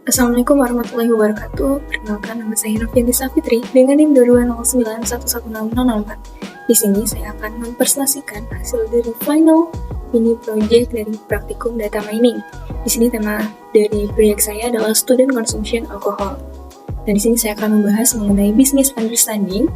Assalamualaikum warahmatullahi wabarakatuh. Perkenalkan, nama saya Novianti Safitri dengan NIM 2209116004. Di sini saya akan mempresentasikan hasil dari final mini project dari praktikum data mining. Di sini tema dari proyek saya adalah student consumption alcohol. Dan di sini saya akan membahas mengenai business understanding.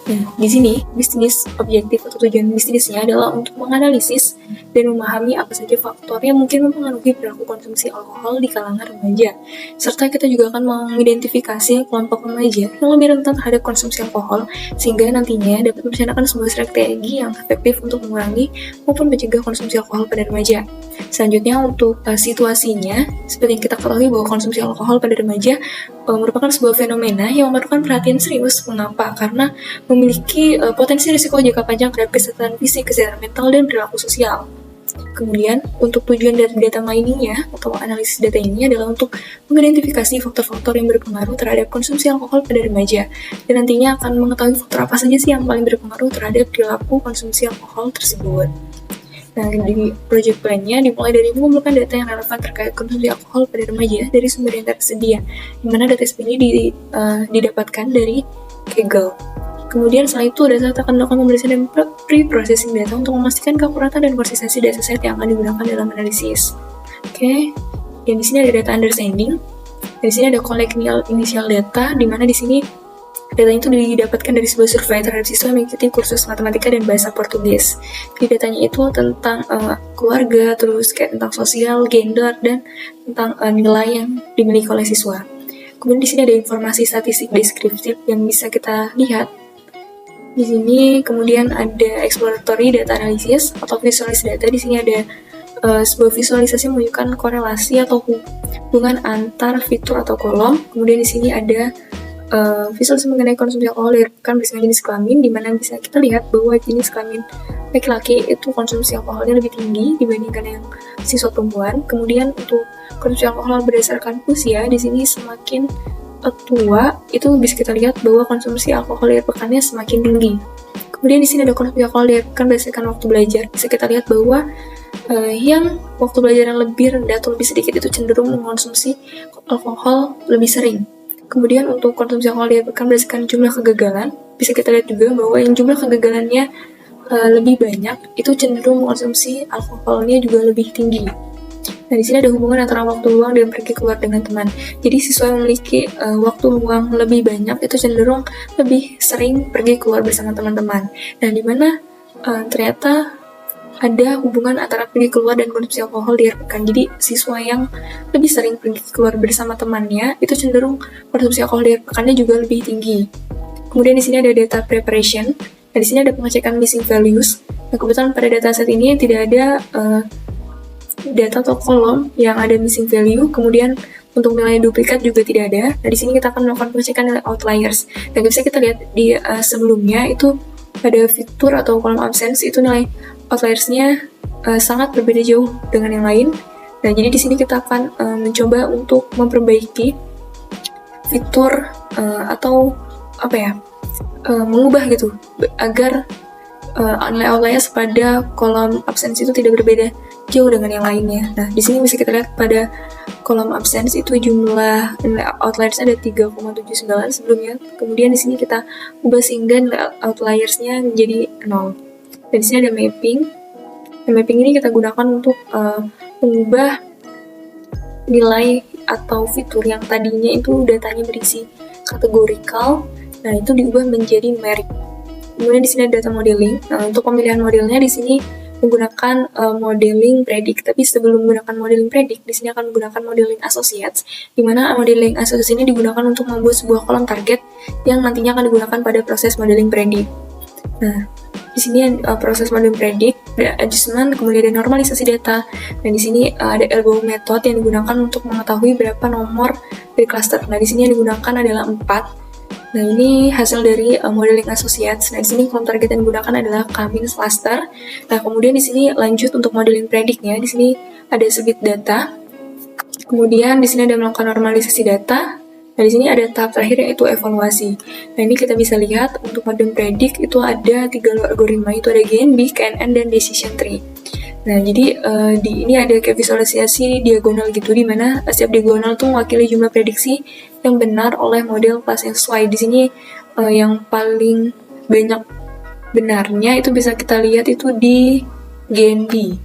Nah, di sini bisnis objektif atau tujuan bisnisnya adalah untuk menganalisis dan memahami apa saja faktor yang mungkin mempengaruhi perilaku konsumsi alkohol di kalangan remaja. Serta kita juga akan mengidentifikasi kelompok remaja yang lebih rentan terhadap konsumsi alkohol, sehingga nantinya dapat merencanakan sebuah strategi yang efektif untuk mengurangi maupun mencegah konsumsi alkohol pada remaja. Selanjutnya untuk situasinya, seperti yang kita ketahui bahwa konsumsi alkohol pada remaja merupakan sebuah fenomena yang memerlukan perhatian serius. Mengapa? Karena memiliki potensi risiko jangka panjang terhadap kesehatan fisik, kesehatan mental, dan perilaku sosial. Kemudian, untuk tujuan dari data miningnya atau analisis data ini adalah untuk mengidentifikasi faktor-faktor yang berpengaruh terhadap konsumsi alkohol pada remaja, dan nantinya akan mengetahui faktor apa saja sih yang paling berpengaruh terhadap perilaku konsumsi alkohol tersebut. Nah, di project plan-nya dimulai dari mengumpulkan data yang relevan terkait konsumsi alkohol pada remaja dari sumber yang tersedia, di mana data ini didapatkan dari Kaggle. Kemudian setelah itu data akan melakukan pemeriksaan dan pre-processing data untuk memastikan keakuratan dan konsistensi dataset yang akan digunakan dalam analisis. Oke, dan di sini ada data understanding. Dan di sini ada collect initial data, di mana di sini data itu didapatkan dari sebuah survei terhadap siswa yang mengikuti kursus matematika dan bahasa Portugis. Jadi datanya itu tentang keluarga, terus kayak tentang sosial, gender, dan tentang nilai yang dimiliki oleh siswa. Kemudian di sini ada informasi statistik deskriptif yang bisa kita lihat. Di sini kemudian ada exploratory data analysis atau visualisasi data. Di sini ada sebuah visualisasi menunjukkan korelasi atau hubungan antar fitur atau kolom. Kemudian di sini ada visualisasi mengenai konsumsi alkohol kan berdasarkan jenis kelamin, di mana bisa kita lihat bahwa jenis kelamin laki-laki itu konsumsi alkoholnya lebih tinggi dibandingkan yang siswa perempuan. Kemudian untuk konsumsi alkohol berdasarkan usia, di sini semakin tua itu bisa kita lihat bahwa konsumsi alkohol di akhir pekannya semakin tinggi. Kemudian di sini ada konsumsi alkohol di akhir pekan berdasarkan waktu belajar. Bisa kita lihat bahwa yang waktu belajar yang lebih rendah atau lebih sedikit itu cenderung mengonsumsi alkohol lebih sering. Kemudian untuk konsumsi alkohol di akhir pekan berdasarkan jumlah kegagalan, bisa kita lihat juga bahwa yang jumlah kegagalannya lebih banyak itu cenderung mengonsumsi alkoholnya juga lebih tinggi. Nah, di sini ada hubungan antara waktu luang dan pergi keluar dengan teman. Jadi siswa yang memiliki waktu luang lebih banyak itu cenderung lebih sering pergi keluar bersama teman-teman. Dan di mana ternyata ada hubungan antara pergi keluar dan konsumsi alkohol di akhir pekan. Jadi siswa yang lebih sering pergi keluar bersama temannya itu cenderung konsumsi alkohol di akhir pekannya juga lebih tinggi. Kemudian di sini ada data preparation. Nah, di sini ada pengecekan missing values. Nah, kebetulan pada dataset ini tidak ada data atau kolom yang ada missing value. Kemudian untuk nilai duplikat juga tidak ada. Nah, di sini kita akan melakukan pengecekan nilai outliers. Dan bisa kita lihat di sebelumnya itu pada fitur atau kolom absence itu nilai outliersnya sangat berbeda jauh dengan yang lain. Nah, jadi di sini kita akan mencoba untuk memperbaiki fitur atau mengubah gitu agar nilai outliers pada kolom absence itu tidak berbeda jauh dengan yang lainnya. Nah, di sini bisa kita lihat pada kolom absence itu jumlah nilai outliers ada 3,79 sebelumnya. Kemudian di sini kita ubah sehingga nilai outliersnya menjadi 0. Dan di sini ada mapping. Nah, mapping ini kita gunakan untuk mengubah nilai atau fitur yang tadinya itu datanya berisi kategorikal. Nah, itu diubah menjadi numeric. Kemudian di sini ada data modeling. Nah, untuk pemilihan modelnya di sini menggunakan modeling predict. Tapi sebelum menggunakan modeling predict, di sini akan menggunakan modeling associates, di mana modeling associates ini digunakan untuk membuat sebuah kolom target yang nantinya akan digunakan pada proses modeling predict. Nah, di sini proses modeling predict, ada adjustment, kemudian ada normalisasi data, dan di sini ada elbow method yang digunakan untuk mengetahui berapa nomor dari cluster. Nah, di sini yang digunakan adalah 4. Nah, ini hasil dari modeling associates. Nah, di sini kolom target yang digunakan adalah Cummins cluster. Nah, kemudian di sini lanjut untuk modeling predictnya. Di sini ada submit data. Kemudian di sini ada melakukan normalisasi data. Nah, di sini ada tahap terakhir yaitu evaluasi. Nah, ini kita bisa lihat untuk modeling predict itu ada 3 algoritma, itu ada GNB, KNN, dan decision tree. Nah, jadi di ini ada kayak visualisasi diagonal gitu, di mana setiap diagonal tuh mewakili jumlah prediksi yang benar oleh model kelas yang sesuai. Di sini yang paling banyak benarnya itu bisa kita lihat itu di GNB.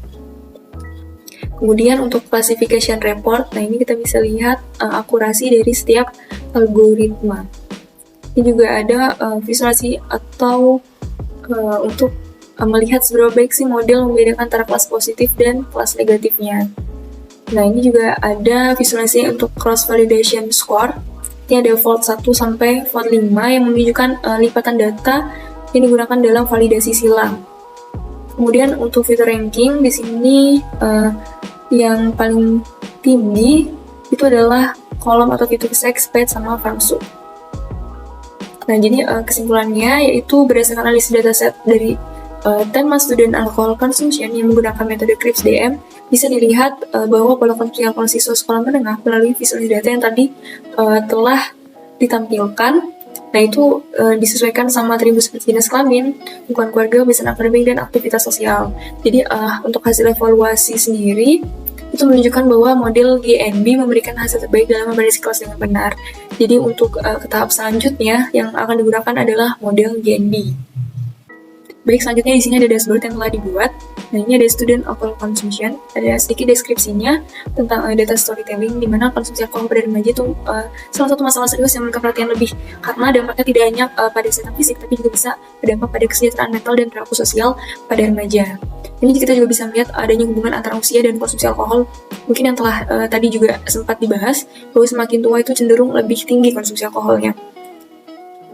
Kemudian untuk classification report, nah ini kita bisa lihat akurasi dari setiap algoritma. Ini juga ada visualisasi atau untuk melihat seberapa baik sih model membedakan antara kelas positif dan kelas negatifnya. Nah, ini juga ada visualisasi untuk cross validation score. Ini ada volt 1 sampai volt 5 yang menunjukkan lipatan data yang digunakan dalam validasi silang. Kemudian untuk fitur ranking di sini yang paling tinggi itu adalah kolom atau fitur sex, page, sama farmsub. Nah, jadi kesimpulannya yaitu berdasarkan analisis dataset dari 10 month student alcohol consumption yang menggunakan metode CRIPS-DM, bisa dilihat bahwa pola konsumsi alkohol siswa sekolah menengah melalui visualisasi data yang tadi telah ditampilkan. Nah, itu disesuaikan sama atribut seperti jenis kelamin, lingkungan keluarga, background akademik, dan aktivitas sosial. Jadi untuk hasil evaluasi sendiri, itu menunjukkan bahwa model GNB memberikan hasil terbaik dalam memilih kelas dengan benar. Jadi untuk ke tahap selanjutnya yang akan digunakan adalah model GNB. Baik, selanjutnya di sini ada dashboard yang telah dibuat. Nah, ini ada student alcohol consumption. Ada sedikit deskripsinya tentang data storytelling, di mana konsumsi alkohol pada remaja itu salah satu masalah serius yang memiliki perhatian lebih, karena dampaknya tidak hanya pada kesehatan fisik, tapi juga bisa berdampak pada kesejahteraan mental dan perilaku sosial pada remaja. Ini kita juga bisa melihat adanya hubungan antara usia dan konsumsi alkohol. Mungkin yang telah tadi juga sempat dibahas, bahwa semakin tua itu cenderung lebih tinggi konsumsi alkoholnya.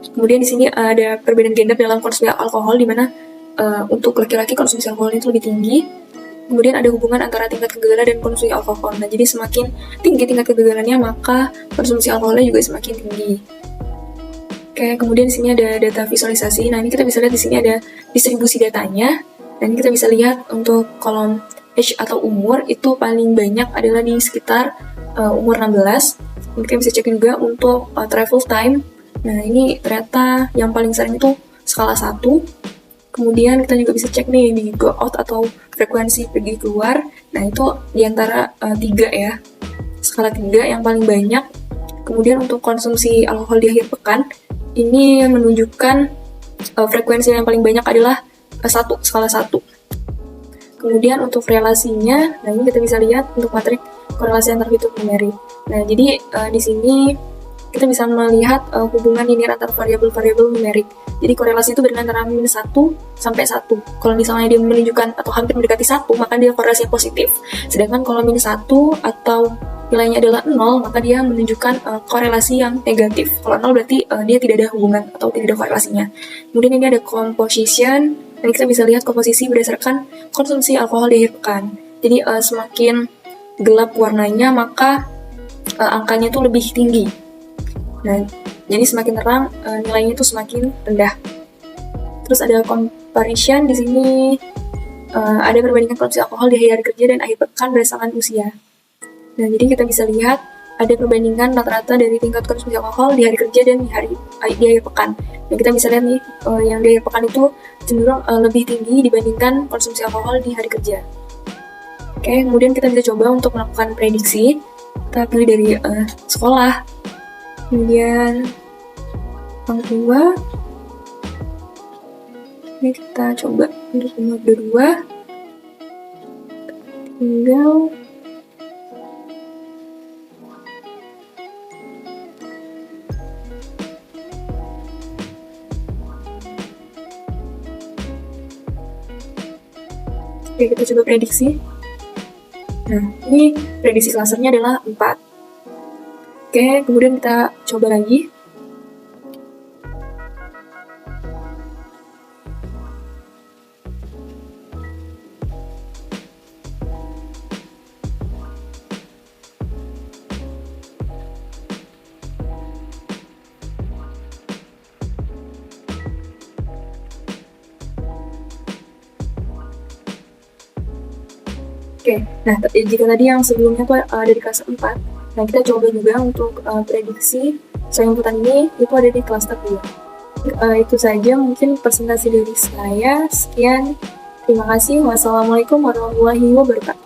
Kemudian di sini ada perbedaan gender dalam konsumsi alkohol, di mana untuk laki-laki konsumsi alkohol itu lebih tinggi. Kemudian ada hubungan antara tingkat kegagalan dan konsumsi alkohol. Nah, jadi semakin tinggi tingkat kegagalannya, maka konsumsi alkoholnya juga semakin tinggi. Oke, kemudian di sini ada data visualisasi. Nah, ini kita bisa lihat di sini ada distribusi datanya. Dan kita bisa lihat untuk kolom age atau umur itu paling banyak adalah di sekitar umur 16. Dan kita bisa cek juga untuk travel time. Nah, ini ternyata yang paling sering itu skala 1. Kemudian kita juga bisa cek nih di go out atau frekuensi pergi keluar. Nah, itu diantara 3 ya. Skala 3 yang paling banyak. Kemudian untuk konsumsi alkohol di akhir pekan, ini menunjukkan frekuensi yang paling banyak adalah 1, skala 1. Kemudian untuk relasinya, nah ini kita bisa lihat untuk matrik korelasi antar fitur numerik. Nah, jadi di sini kita bisa melihat hubungan linear antar variabel-variabel numerik. Jadi korelasi itu berdasarkan antara -1 sampai 1. Kalau misalnya dia menunjukkan atau hampir mendekati 1, maka dia korelasi yang positif. Sedangkan kalau -1 atau nilainya adalah 0, maka dia menunjukkan korelasi yang negatif. Kalau 0 berarti dia tidak ada hubungan atau tidak ada korelasinya. Kemudian ini ada composition, dan kita bisa lihat komposisi berdasarkan konsumsi alkohol di akhir pekan. Jadi semakin gelap warnanya, maka angkanya itu lebih tinggi. Nah, jadi semakin terang nilainya itu semakin rendah. Terus ada comparison, di sini ada perbandingan konsumsi alkohol di hari kerja dan akhir pekan berdasarkan usia. Nah, jadi kita bisa lihat ada perbandingan rata-rata dari tingkat konsumsi alkohol di hari kerja dan di akhir pekan. Dan kita bisa lihat nih yang di akhir pekan itu cenderung lebih tinggi dibandingkan konsumsi alkohol di hari kerja. Oke, kemudian kita bisa coba untuk melakukan prediksi. Kita pilih dari sekolah. Kemudian orang tua, ini kita coba untuk nomor 2, tinggal oke, kita coba prediksi. Nah, ini prediksi klasernya adalah 4. Oke, kemudian kita coba lagi. Oke, nah jika tadi yang sebelumnya tuh ada di kelas 4, nah kita coba juga untuk prediksi inputan ini itu ada di cluster 2. Itu saja mungkin presentasi dari saya. Sekian, Terima kasih. Wassalamualaikum warahmatullahi wabarakatuh.